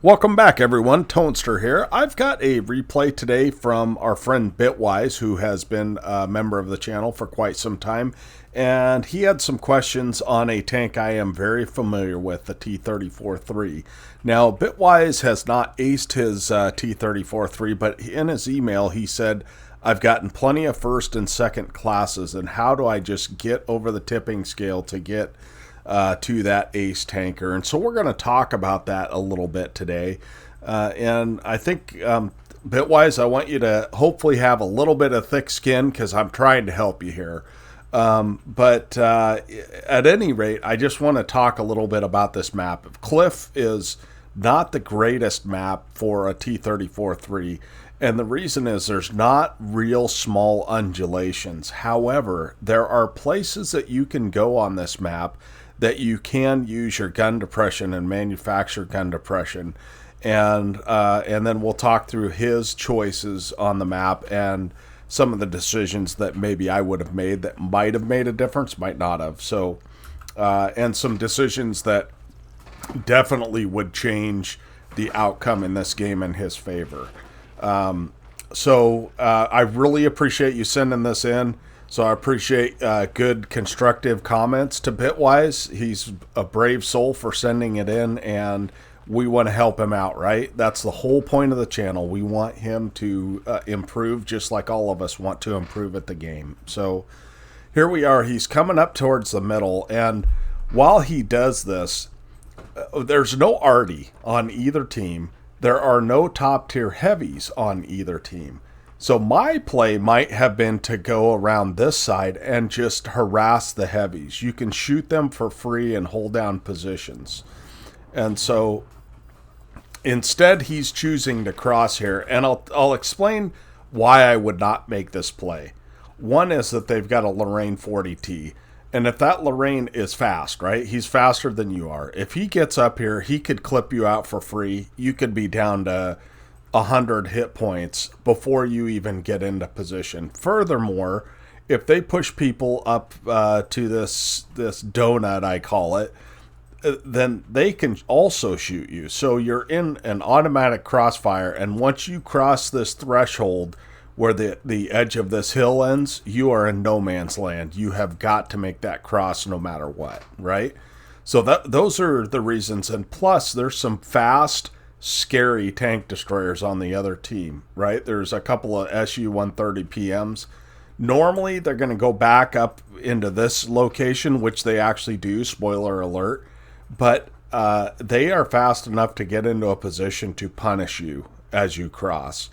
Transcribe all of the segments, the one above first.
Welcome back, everyone. Toadster here. I've got a replay today from our friend Bitwise, who has been a member of the channel for quite some time. And he had some questions on a tank I am very familiar with, the T-34-3. Now, Bitwise has not aced his T-34-3, but in his email he said, I've gotten plenty of first and second classes, and how do I just get over the tipping scale to get to that ace tanker? And so we're going to talk about that a little bit today. And I think, Bitwise, I want you to hopefully have a little bit of thick skin because I'm trying to help you here. But at any rate, I just want to talk a little bit about this map. Cliff is not the greatest map for a T-34-3. And the reason is there's not real small undulations. However, there are places that you can go on this map that you can use your gun depression and manufacture gun depression. And then we'll talk through his choices on the map and some of the decisions that maybe I would have made that might have made a difference, might not have. So, and some decisions that definitely would change the outcome in this game in his favor. I really appreciate you sending this in. So I appreciate good constructive comments to Bitwise. He's a brave soul for sending it in, and we want to help him out, right? That's the whole point of the channel. We want him to improve just like all of us want to improve at the game. So here we are. He's coming up towards the middle, and while he does this, there's no arty on either team. There are no top tier heavies on either team. So my play might have been to go around this side and just harass the heavies. You can shoot them for free and hold down positions. And so instead he's choosing to cross here, and I'll explain why I would not make this play. One is that they've got a Lorraine 40T. And if that Lorraine is fast, right? He's faster than you are. If he gets up here, he could clip you out for free. You could be down to 100 hit points before you even get into position. Furthermore, if they push people up to this donut, I call it, then they can also shoot you. So you're in an automatic crossfire, and once you cross this threshold where the edge of this hill ends, you are in no man's land. You have got to make that cross no matter what, right? So those are the reasons. And plus, there's some fast, scary tank destroyers on the other team, right? There's a couple of Su-130 PMs. Normally, they're going to go back up into this location, which they actually do, spoiler alert. But they are fast enough to get into a position to punish you as you cross.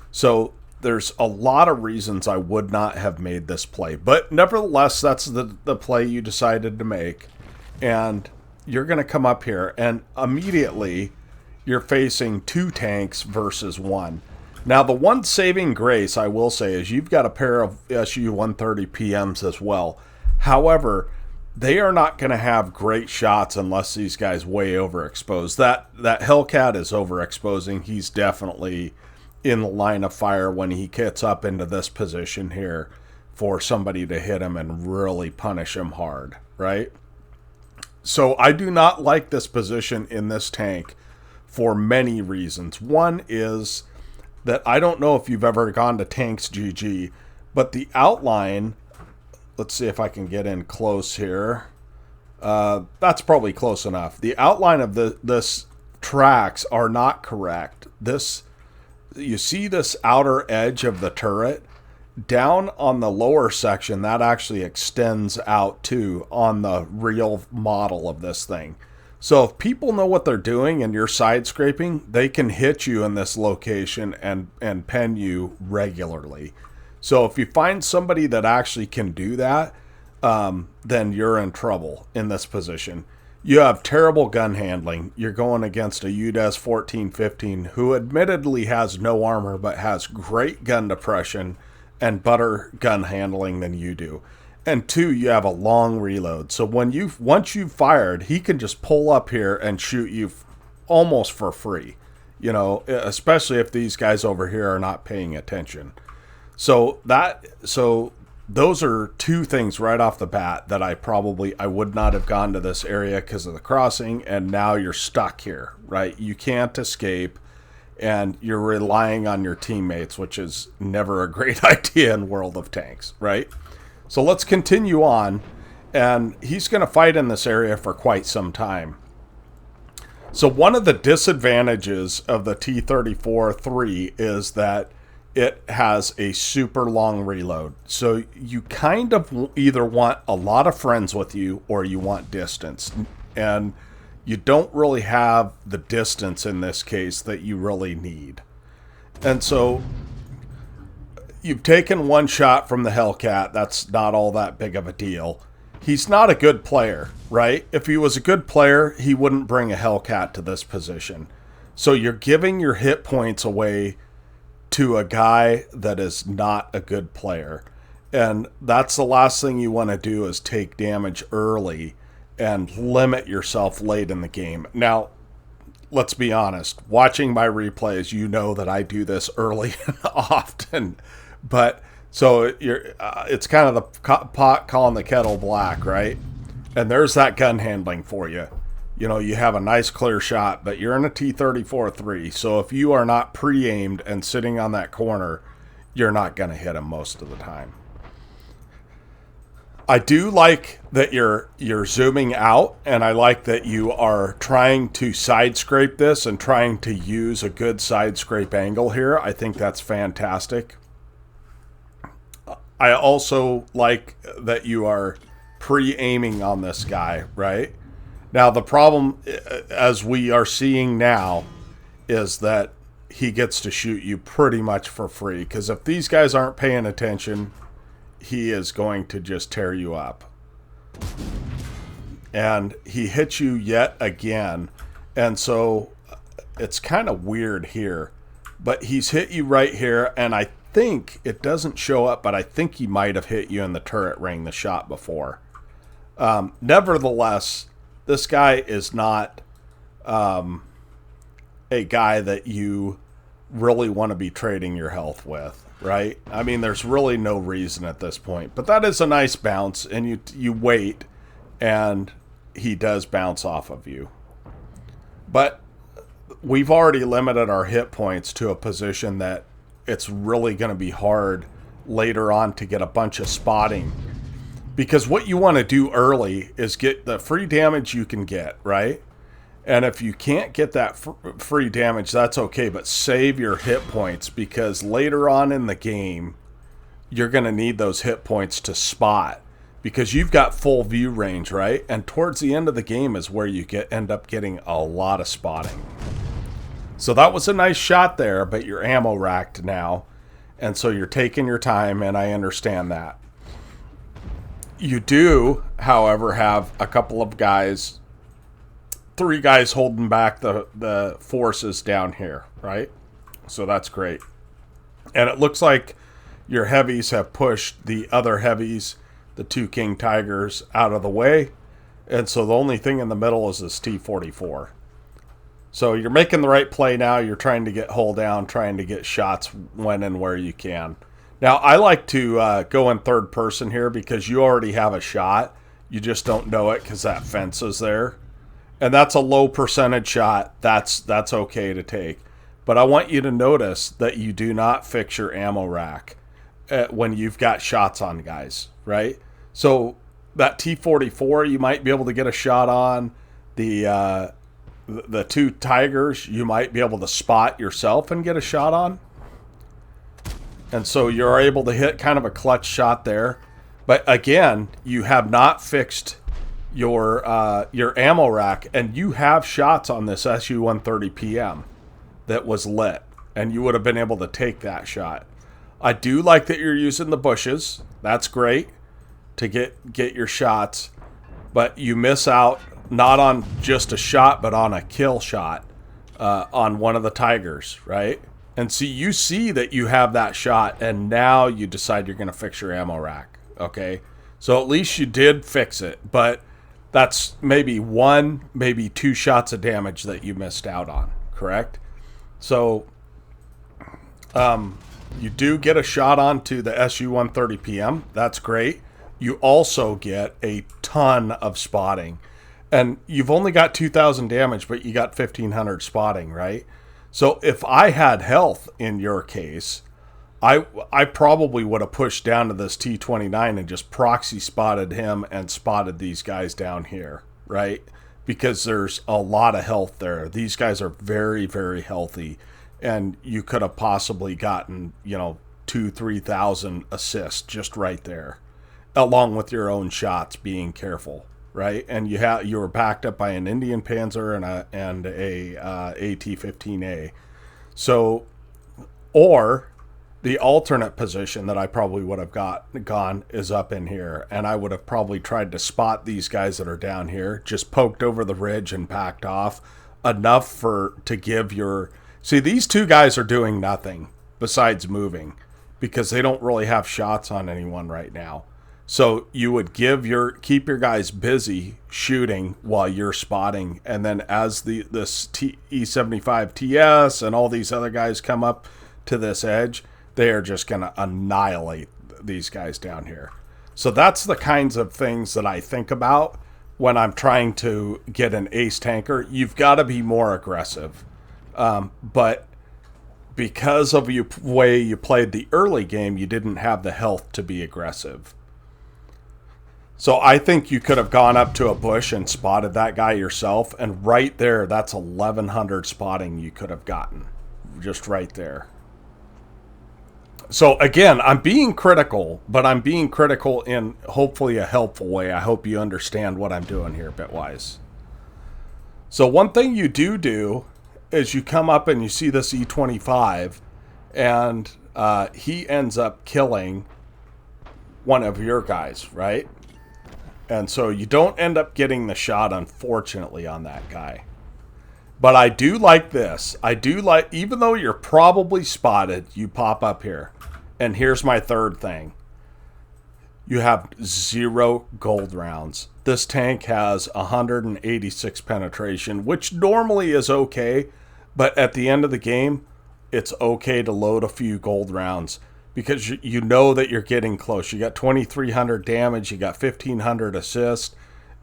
So there's a lot of reasons I would not have made this play. But nevertheless, that's the play you decided to make. And you're going to come up here, and immediately you're facing two tanks versus one. Now, the one saving grace, I will say, is you've got a pair of Su-130 PMs as well. However, they are not going to have great shots unless these guys way overexpose. That Hellcat is overexposing. He's definitely in the line of fire when he gets up into this position here for somebody to hit him and really punish him hard, right? So I do not like this position in this tank for many reasons. One is that I don't know if you've ever gone to Tanks GG, but the outline, let's see if I can get in close here. That's probably close enough. The outline of this tracks are not correct. You see this outer edge of the turret? Down on the lower section, that actually extends out too on the real model of this thing. So if people know what they're doing and you're side scraping, they can hit you in this location and pen you regularly. So if you find somebody that actually can do that, then you're in trouble in this position. You have terrible gun handling. You're going against a UDES 1415 who admittedly has no armor but has great gun depression and better gun handling than you do. And two, you have a long reload. So once you've fired, he can just pull up here and shoot you almost for free. You know, especially if these guys over here are not paying attention. So those are two things right off the bat that I would not have gone to this area because of the crossing, and now you're stuck here, right? You can't escape, and you're relying on your teammates, which is never a great idea in World of Tanks, right? So let's continue on, and he's going to fight in this area for quite some time. So one of the disadvantages of the T-34-3 is that it has a super long reload. So you kind of either want a lot of friends with you or you want distance. And you don't really have the distance in this case that you really need. And so you've taken one shot from the Hellcat. That's not all that big of a deal. He's not a good player, right? If he was a good player, he wouldn't bring a Hellcat to this position. So you're giving your hit points away to a guy that is not a good player. And that's the last thing you want to do, is take damage early and limit yourself late in the game. Now, let's be honest. Watching my replays, you know that I do this early and often. But so it's kind of the pot calling the kettle black, right? And there's that gun handling for you. You know, you have a nice clear shot, but you're in a T-34-3. So if you are not pre-aimed and sitting on that corner, you're not going to hit him most of the time. I do like that you're zooming out, and I like that you are trying to side scrape this and trying to use a good side scrape angle here. I think that's fantastic. I also like that you are pre-aiming on this guy, right? Now, the problem, as we are seeing now, is that he gets to shoot you pretty much for free. Because if these guys aren't paying attention, he is going to just tear you up. And he hits you yet again. And so it's kind of weird here. But he's hit you right here, and I think it doesn't show up, but I think he might have hit you in the turret ring the shot before. Nevertheless, this guy is not a guy that you really want to be trading your health with, right? I mean, there's really no reason at this point. But that is a nice bounce, and you wait, and he does bounce off of you. But we've already limited our hit points to a position that it's really going to be hard later on to get a bunch of spotting. Because what you want to do early is get the free damage you can get, right? And if you can't get that free damage, that's okay. But save your hit points, because later on in the game, you're going to need those hit points to spot. Because you've got full view range, right? And towards the end of the game is where you end up getting a lot of spotting. So that was a nice shot there, but you're ammo racked now. And so you're taking your time, and I understand that. You do, however, have a couple of guys, 3 guys holding back the forces down here, right? So that's great. And it looks like your heavies have pushed the other heavies, the 2 King Tigers, out of the way. And so the only thing in the middle is this T-44. So you're making the right play now. You're trying to get hull down, trying to get shots when and where you can. Now, I like to go in third person here because you already have a shot. You just don't know it because that fence is there. And that's a low percentage shot. That's okay to take. But I want you to notice that you do not fix your ammo rack when you've got shots on guys, right? So that T-44, you might be able to get a shot on. The 2 Tigers, you might be able to spot yourself and get a shot on. And so you're able to hit kind of a clutch shot there. But again, you have not fixed your ammo rack, and you have shots on this SU-130 PM that was lit, and you would have been able to take that shot. I do like that you're using the bushes. That's great to get your shots, but you miss out not on just a shot, but on a kill shot on one of the Tigers, right? And so you see that you have that shot, and now you decide you're going to fix your ammo rack, okay? So at least you did fix it, but that's maybe 1, maybe 2 shots of damage that you missed out on, correct? So You do get a shot onto the SU-130 PM. That's great. You also get a ton of spotting. And you've only got 2,000 damage, but you got 1,500 spotting, right? So if I had health in your case, I probably would have pushed down to this T-29 and just proxy spotted him and spotted these guys down here, right? Because there's a lot of health there. These guys are very, very healthy. And you could have possibly gotten, 2,000-3,000 assists just right there, along with your own shots, being careful, right? And you were backed up by an Indian Panzer and a AT-15A. So, or the alternate position that I probably would have gone is up in here, and I would have probably tried to spot these guys that are down here, just poked over the ridge and backed off enough to give your. See, these two guys are doing nothing besides moving because they don't really have shots on anyone right now. So you would keep your guys busy shooting while you're spotting, and then as this E75 TS and all these other guys come up to this edge, they are just going to annihilate these guys down here. So that's the kinds of things that I think about when I'm trying to get an ace tanker. You've got to be more aggressive. But because of the way you played the early game, you didn't have the health to be aggressive. So I think you could have gone up to a bush and spotted that guy yourself. And right there, that's 1,100 spotting you could have gotten. Just right there. So again, I'm being critical, but I'm being critical in hopefully a helpful way. I hope you understand what I'm doing here, Bitwise. So one thing you do is you come up and you see this E25, and he ends up killing one of your guys, right? And so you don't end up getting the shot, unfortunately, on that guy. But I do like this. I do like, even though you're probably spotted, you pop up here. And here's my third thing. You have 0 gold rounds. This tank has 186 penetration, which normally is okay. But at the end of the game, it's okay to load a few gold rounds because you know that you're getting close. You got 2,300 damage. You got 1,500 assists.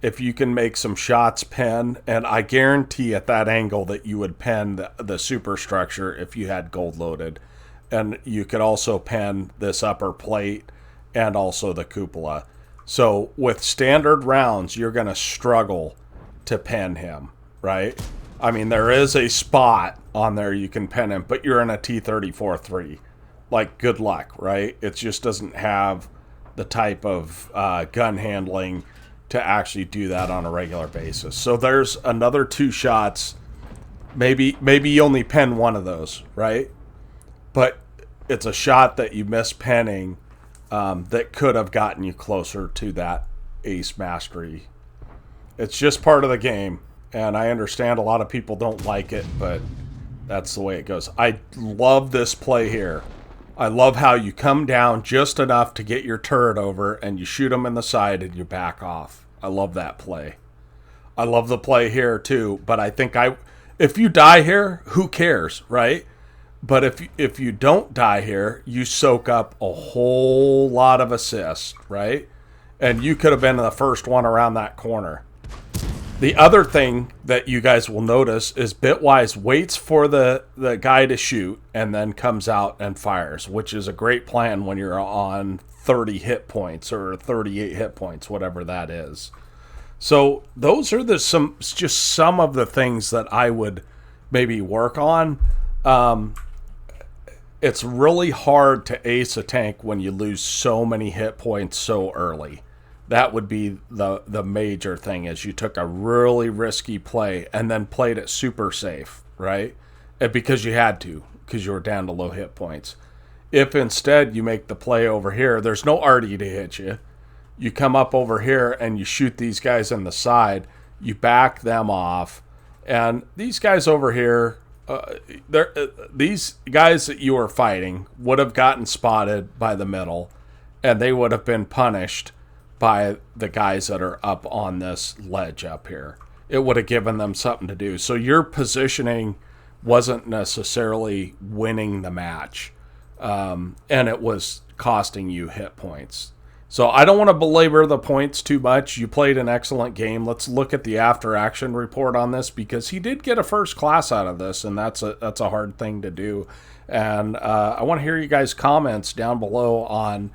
If you can make some shots pen, and I guarantee at that angle that you would pen the superstructure if you had gold loaded. And you could also pen this upper plate and also the cupola. So with standard rounds, you're going to struggle to pen him, right? I mean, there is a spot on there you can pen him, but you're in a T-34-3. Like, good luck, right? It just doesn't have the type of gun handling to actually do that on a regular basis. So there's another 2 shots. Maybe you only pen one of those, right? But it's a shot that you miss penning that could have gotten you closer to that ace mastery. It's just part of the game, and I understand a lot of people don't like it, but that's the way it goes. I love this play here. I love how you come down just enough to get your turret over, and you shoot them in the side and you back off. I love that play. I love the play here too, but I think if you die here, who cares, right? But if you don't die here, you soak up a whole lot of assists, right? And you could have been the first one around that corner. The other thing that you guys will notice is Bitwise waits for the guy to shoot and then comes out and fires, which is a great plan when you're on 30 hit points or 38 hit points, whatever that is. So those are just some of the things that I would maybe work on. It's really hard to ace a tank when you lose so many hit points so early. That would be the major thing, is you took a really risky play and then played it super safe, right? And because you had to, because you were down to low hit points. If instead you make the play over here, there's no arty to hit you. You come up over here and you shoot these guys in the side. You back them off. And these guys over here, these guys that you were fighting would have gotten spotted by the middle, and they would have been punished by the guys that are up on this ledge up here. It would have given them something to do. So your positioning wasn't necessarily winning the match. and it was costing you hit points. So I don't want to belabor the points too much. You played an excellent game. Let's look at the after action report on this, because he did get a first class out of this, and that's a hard thing to do. And I want to hear you guys' comments down below on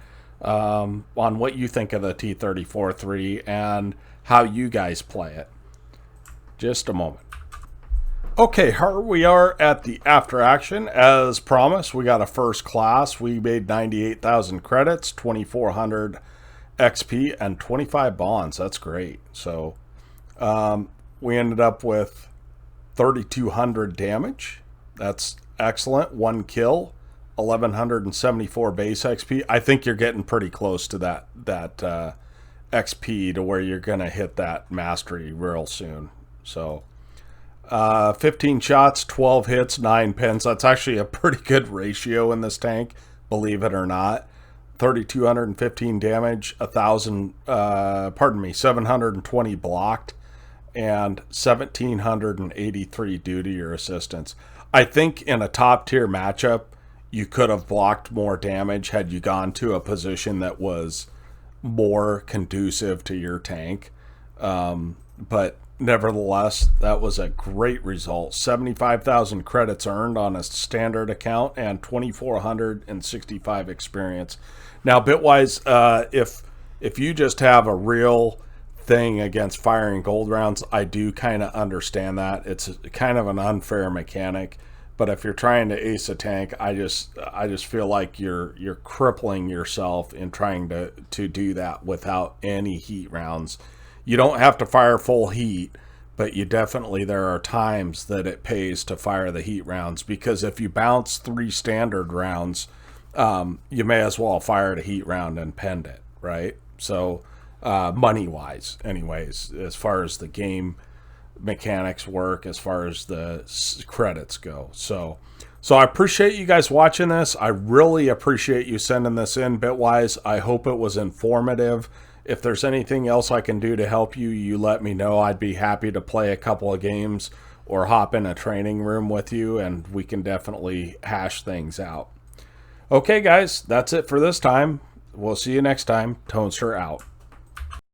what you think of the T-34-3 and how you guys play it. Just a moment. Okay, here we are at the after action. As promised, we got a first class. We made 98,000 credits, 2,400 XP, and 25 bonds. That's great. So we ended up with 3,200 damage. That's excellent. 1 kill, 1,174 base XP. I think you're getting pretty close to that XP to where you're going to hit that mastery real soon. So 15 shots, 12 hits, 9 pins. That's actually a pretty good ratio in this tank, believe it or not. 3,215 damage, 720 blocked, and 1,783 due to your assistance. I think in a top tier matchup, you could have blocked more damage had you gone to a position that was more conducive to your tank. But nevertheless, that was a great result. 75,000 credits earned on a standard account and 2,465 experience. Now, Bitwise, if you just have a real thing against firing gold rounds, I do kind of understand that. It's kind of an unfair mechanic. But if you're trying to ace a tank, I just feel like you're crippling yourself in trying to do that without any heat rounds. You don't have to fire full heat, but there are times that it pays to fire the heat rounds, because if you bounce 3 standard rounds, you may as well fire the heat round and pend it, right? So money-wise, anyways, as far as the game mechanics work, as far as the credits go. So I appreciate you guys watching this. I really appreciate you sending this in, Bitwise. I hope it was informative. If there's anything else I can do to help you, you let me know. I'd be happy to play a couple of games or hop in a training room with you, and we can definitely hash things out. Okay, guys, that's it for this time. We'll see you next time. Tonester out.